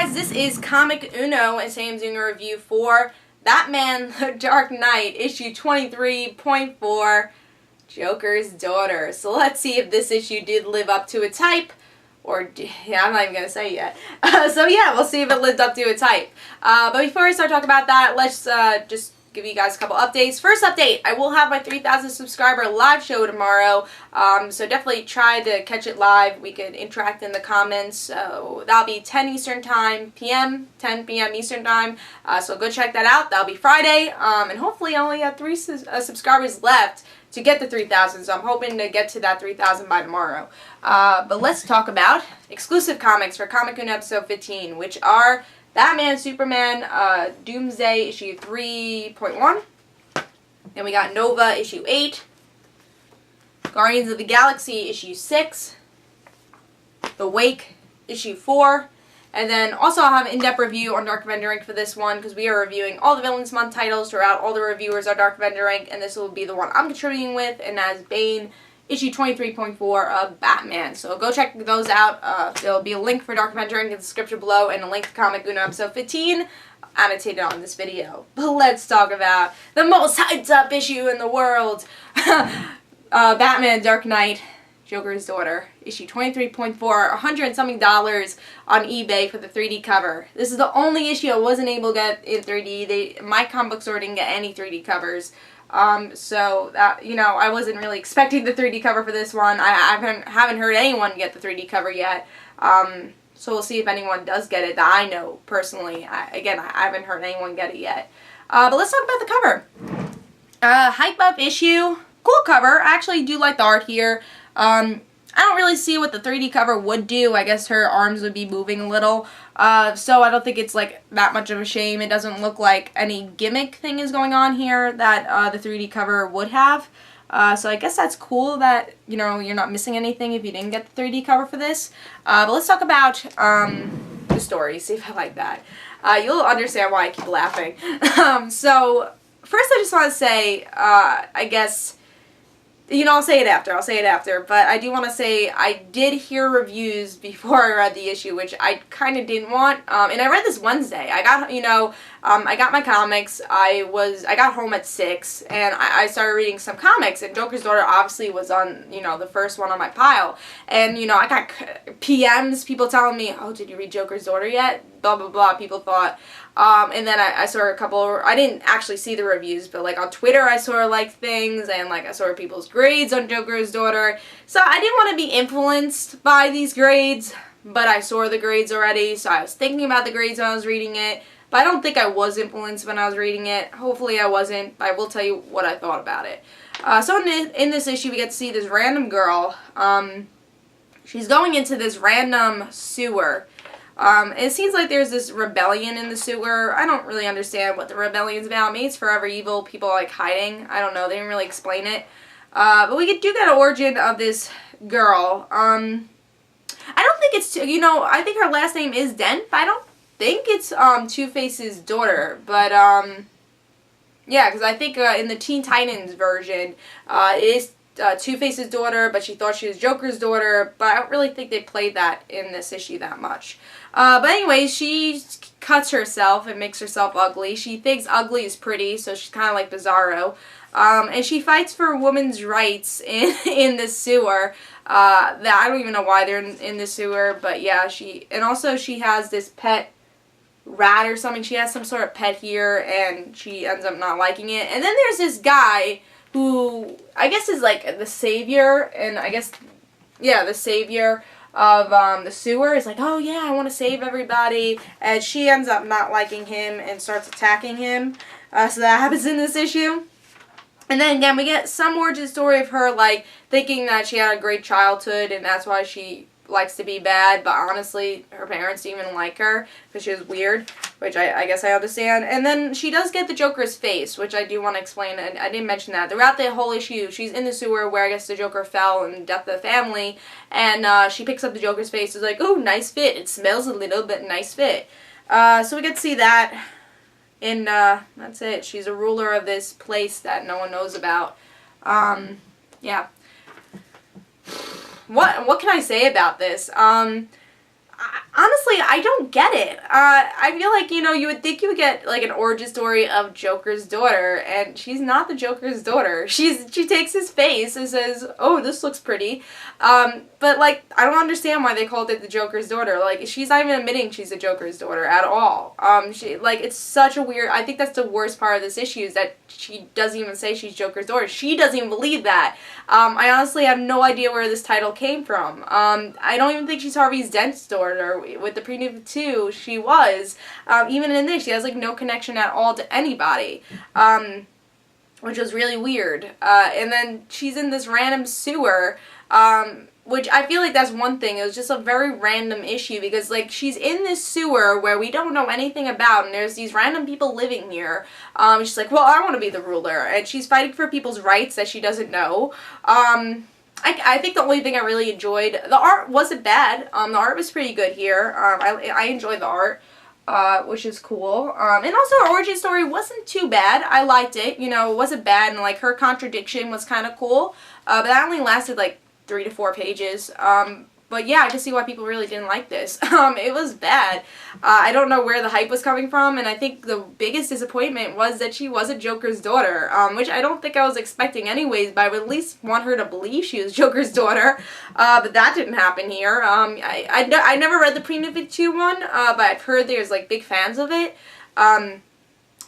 guys, this is Comic Uno, and today I'm doing a review for Batman The Dark Knight, issue 23.4, Joker's Daughter. So let's see if this issue did live up to its hype, or, yeah, I'm not even going to say yet. So yeah, we'll see if it lived up to its hype. But before I start talking about that, let's just give you guys a couple updates. First update, I will have my 3,000 subscriber live show tomorrow, so definitely try to catch it live. We can interact in the comments. So that'll be 10 Eastern Time, 10 p.m. Eastern Time, so go check that out. That'll be Friday, and hopefully I only have 3 subscribers left to get the 3,000, so I'm hoping to get to that 3,000 by tomorrow. But let's talk about exclusive comics for Comic Uno episode 15, which are Batman, Superman, Doomsday, issue 3.1. Then we got Nova, issue 8. Guardians of the Galaxy, issue 6. The Wake, issue 4. And then also I'll have an in-depth review on DarkAvengerINC for this one, because we are reviewing all the Villains Month titles throughout. All the reviewers are DarkAvengerINC, and this will be the one I'm contributing with, and as Bane, issue 23.4 of Batman. So go check those out. There'll be a link for DarkAvengerINC in the description below, and a link to Comic Uno episode 15 annotated on this video. But let's talk about the most hyped up issue in the world. Batman Dark Knight, Joker's Daughter, issue 23.4, $100 and something on eBay for the 3D cover. This is the only issue I wasn't able to get in 3D. My comic book store didn't get any 3D covers. So that, you know, I wasn't really expecting the 3D cover for this one. I haven't heard anyone get the 3D cover yet. So we'll see if anyone does get it that I know personally. I haven't heard anyone get it yet. But let's talk about the cover. Hype up issue. Cool cover. I actually do like the art here. I don't really see what the 3D cover would do. I guess her arms would be moving a little. So I don't think it's like that much of a shame. It doesn't look like any gimmick thing is going on here that the 3D cover would have. So I guess that's cool that, you know, you're not missing anything if you didn't get the 3D cover for this. But let's talk about the story, see if I like that. You'll understand why I keep laughing. So first I just want to say, I guess, you know, I'll say it after, but I do want to say I did hear reviews before I read the issue, which I kind of didn't want, and I read this Wednesday. I got, you know, I got my comics, I got home at 6, and I started reading some comics, and Joker's Daughter obviously was on, you know, the first one on my pile, and, you know, I got PMs, people telling me, oh, did you read Joker's Daughter yet? Blah, blah, blah, people thought. And then I saw a couple, I didn't actually see the reviews, but like on Twitter I saw like things, and like I saw people's grades on Joker's Daughter. So I didn't want to be influenced by these grades, but I saw the grades already, so I was thinking about the grades when I was reading it. But I don't think I was influenced when I was reading it. Hopefully I wasn't, but I will tell you what I thought about it. So in this issue we get to see this random girl. She's going into this random sewer. It seems like there's this rebellion in the sewer. I don't really understand what the rebellion's about. Maybe it's forever evil, people like hiding. I don't know, they didn't really explain it. But we do get an origin of this girl. I don't think it's, you know, I think her last name is Dent, but I don't think it's Two-Face's daughter. But yeah, because I think in the Teen Titans version, it is Two-Face's daughter, but she thought she was Joker's daughter, but I don't really think they played that in this issue that much. But anyways, she cuts herself and makes herself ugly. She thinks ugly is pretty, so she's kind of like Bizarro. And she fights for women's rights in the sewer. That I don't even know why they're in the sewer, but yeah, and also she has this pet rat or something. She has some sort of pet here, and she ends up not liking it. And then there's this guy who I guess is like the savior, and I guess, yeah, the savior of the sewer is like, oh yeah, I want to save everybody, and she ends up not liking him and starts attacking him. So that happens in this issue. And then again, we get some origin story of her like thinking that she had a great childhood and that's why she likes to be bad, but honestly her parents didn't even like her because she was weird, which I guess I understand. And then she does get the Joker's face, which I do want to explain, and I didn't mention that. Throughout the whole issue, she's in the sewer where I guess the Joker fell and death of the family, and she picks up the Joker's face. It's like, oh, nice fit. It smells a little bit nice fit. So we get to see that, and that's it. She's a ruler of this place that no one knows about. Yeah. What can I say about this? Honestly, I don't get it. I feel like, you know, you would think you would get, like, an origin story of Joker's daughter, and she's not the Joker's daughter. She takes his face and says, oh, this looks pretty. But, like, I don't understand why they called it the Joker's daughter. Like, she's not even admitting she's the Joker's daughter at all. It's such a weird, I think that's the worst part of this issue, is that she doesn't even say she's Joker's daughter. She doesn't even believe that. I honestly have no idea where this title came from. I don't even think she's Harvey Dent's daughter. With the Prenup 2, she was. Even in this, she has, like, no connection at all to anybody. Which was really weird. And then she's in this random sewer, which I feel like that's one thing. It was just a very random issue because, like, she's in this sewer where we don't know anything about, and there's these random people living here. She's like, well, I want to be the ruler, and she's fighting for people's rights that she doesn't know. I think the only thing I really enjoyed, the art wasn't bad. The art was pretty good here. I enjoyed the art, which is cool. And also her origin story wasn't too bad. I liked it. You know, it wasn't bad, and, like, her contradiction was kind of cool. But that only lasted, like, 3 to 4 pages. But yeah, I can see why people really didn't like this. It was bad. I don't know where the hype was coming from, and I think the biggest disappointment was that she wasn't Joker's daughter, which I don't think I was expecting anyways, but I would at least want her to believe she was Joker's daughter, but that didn't happen here. I never read the Prenup 2 one, but I've heard there's, like, big fans of it.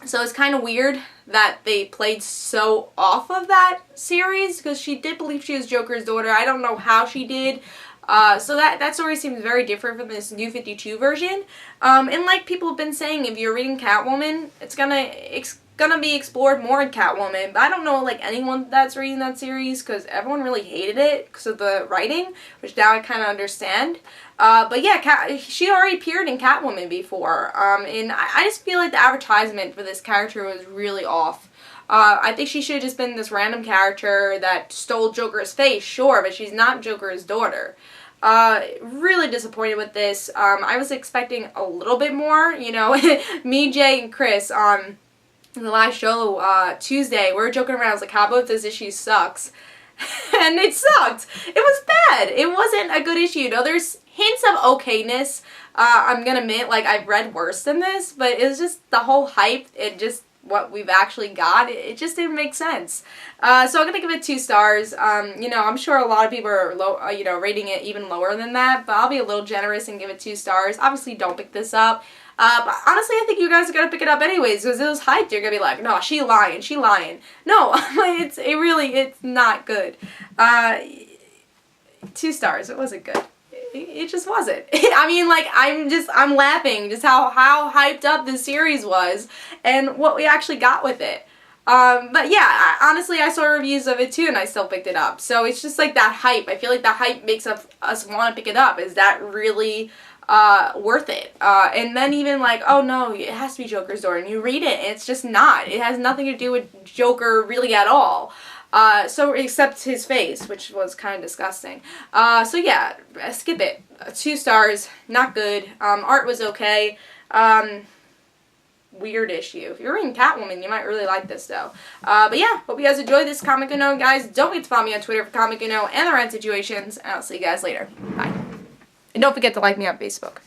So it's kind of weird that they played so off of that series, because she did believe she was Joker's daughter. I don't know how she did. So that story seems very different from this New 52 version. And like people have been saying, if you're reading Catwoman, it's gonna be explored more in Catwoman. But I don't know, like, anyone that's reading that series, because everyone really hated it because of the writing, which now I kind of understand. But yeah, she already appeared in Catwoman before. And I just feel like the advertisement for this character was really off. I think she should have just been this random character that stole Joker's face, sure, but she's not Joker's daughter. Really disappointed with this. I was expecting a little bit more, you know. Me, Jay, and Chris on the last show Tuesday, we were joking around. I was like, how about this issue sucks? And it sucked. It was bad. It wasn't a good issue. You know, there's hints of okayness. I'm gonna admit, like, I've read worse than this, but it was just the whole hype. It just what we've actually got, it just didn't make sense. So I'm gonna give it 2 stars. You know, I'm sure a lot of people are low, you know, rating it even lower than that, but I'll be a little generous and give it 2 stars. Obviously, don't pick this up. But honestly, I think you guys are gonna pick it up anyways, because it was hyped. You're gonna be like, no, she lying. No, it's not good. 2 stars. It wasn't good. It just wasn't. I mean, like, I'm laughing just how hyped up this series was and what we actually got with it. But yeah, honestly, I saw reviews of it too and I still picked it up. So it's just like that hype. I feel like that hype makes us want to pick it up. Is that really worth it? And then even like, oh no, it has to be Joker's daughter, and you read it and it's just not. It has nothing to do with Joker really at all. So except his face, which was kind of disgusting. So yeah, skip it. 2 stars, not good. Art was okay. Weird issue. If you're reading Catwoman, you might really like this though. But yeah, hope you guys enjoyed this Comic Uno, guys. Don't forget to follow me on Twitter for Comic Uno and the Rant Situations, and I'll see you guys later. Bye. And don't forget to like me on Facebook.